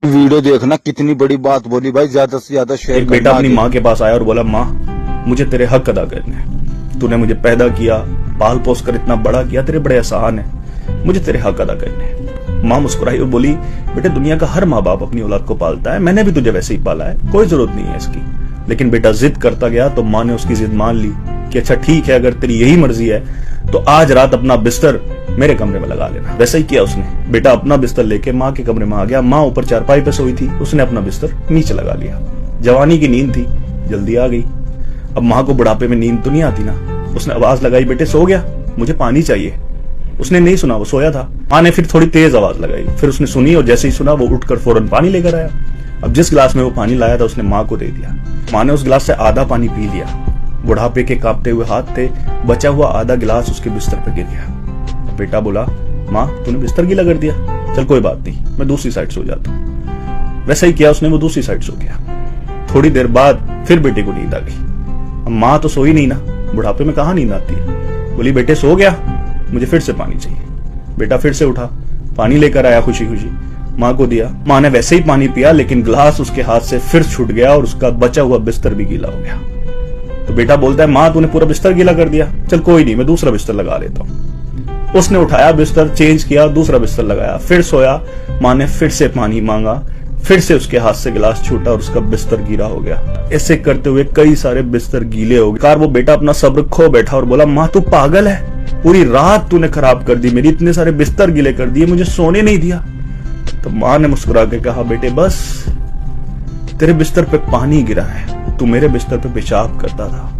Video देखना, कितनी बड़ी बात बोली भाई, ज्यादा से ज्यादा शेयर एक बेटा अपनी माँ के पास आया और बोला, माँ मुझे तेरे हक अदा करने हैं, तूने मुझे पैदा किया, पाल पोस कर इतना बड़ा किया, तेरे बड़े एहसान है, मुझे तेरे हक अदा करने हैं। माँ मुस्कुराई और बोली, बेटे दुनिया का हर माँ बाप अपनी औलाद को पालता है, मैंने भी तुझे वैसे ही पाला है, कोई जरूरत नहीं है इसकी। लेकिन बेटा जिद करता गया तो माँ ने उसकी जिद मान ली कि अच्छा ठीक है, अगर तेरी यही मर्जी है तो आज रात अपना बिस्तर मेरे कमरे में लगा लेना। वैसा ही किया उसने। बेटा अपना बिस्तर लेके माँ के कमरे में आ गया। माँ ऊपर चारपाई पे सोई थी, उसने अपना बिस्तर नीचे लगा लिया। जवानी की नींद थी, जल्दी आ गई। अब माँ को बुढ़ापे में नींद तो नहीं आती ना। उसने आवाज लगाई, बेटे सो गया, मुझे पानी चाहिए। उसने नहीं सुना, वो सोया था। माँ ने फिर थोड़ी तेज आवाज लगाई, फिर उसने सुनी और जैसे ही सुना वो उठकर फौरन पानी लेकर आया। अब जिस गिलास में वो पानी लाया था उसने माँ को दे दिया। माँ ने उस गिलास से आधा पानी पी लिया। बुढ़ापे के कांपते हुए हाथ थे, बचा हुआ आधा गिलास उसके बिस्तर पर गिर गया। बेटा बोला, माँ तूने बिस्तर गीला कर दिया, चल कोई बात नहीं, मैं दूसरी साइड सो जाता हूँ। वैसा ही किया उसने, वो दूसरी साइड सो गया। थोड़ी देर बाद फिर बेटे को नींद आ गई। अब माँ तो सोई नहीं ना, बुढ़ापे में कहाँ नींद आती है। बोली, बेटे सो गया, मुझे फिर से पानी चाहिए। बेटा फिर से उठा, पानी लेकर आया खुशी खुशी, माँ को दिया। माँ ने वैसे ही पानी पिया, लेकिन गिलास उसके हाथ से फिर छूट गया और उसका बचा हुआ बिस्तर भी गीला हो गया। तो बेटा बोलता है, माँ तूने पूरा बिस्तर गीला कर दिया, चल कोई नहीं, मैं दूसरा बिस्तर लगा लेता हूँ। उसने उठाया बिस्तर, चेंज किया, दूसरा बिस्तर लगाया, फिर सोया। माँ ने फिर से पानी मांगा, फिर से उसके हाथ से गिलास छूटा और उसका बिस्तर गीला हो गया। ऐसे करते हुए कई सारे बिस्तर गीले हो गए। वो बेटा अपना सब्र खो बैठा और बोला, माँ तू पागल है, पूरी रात तूने खराब कर दी मेरी, इतने सारे बिस्तर गीले कर दिए, मुझे सोने नहीं दिया। तो माँ ने मुस्कुरा के कहा, बेटे बस तेरे बिस्तर पे पानी गिरा है, तू मेरे बिस्तर पे पेशाब करता था,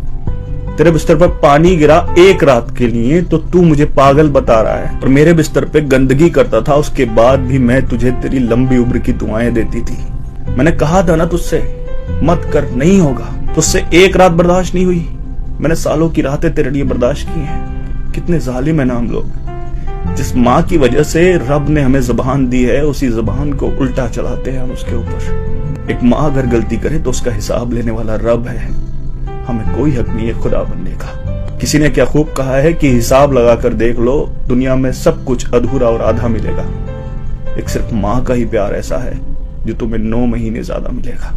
तेरे बिस्तर पर पानी गिरा एक रात के लिए तो तू मुझे पागल बता रहा है, और मेरे बिस्तर पे गंदगी करता था, उसके बाद भी मैं तुझे तेरी लंबी उम्र की दुआएं देती थी। मैंने कहा था ना तुझसे मत कर, नहीं होगा। तुझसे एक रात बर्दाश्त नहीं हुई, मैंने सालों की रातें तेरे लिए बर्दाश्त की हैं। कितने जालिम है ना हम लोग। जिस माँ की वजह से रब ने हमें जुबान दी है, उसी जुबान को उल्टा चलाते हैं हम उसके ऊपर। एक माँ अगर गलती करे तो उसका हिसाब लेने वाला रब है, हमें कोई हक नहीं है खुदा बनने का। किसी ने क्या खूब कहा है कि हिसाब लगाकर देख लो, दुनिया में सब कुछ अधूरा और आधा मिलेगा, एक सिर्फ माँ का ही प्यार ऐसा है जो तुम्हें 9 महीने ज्यादा मिलेगा।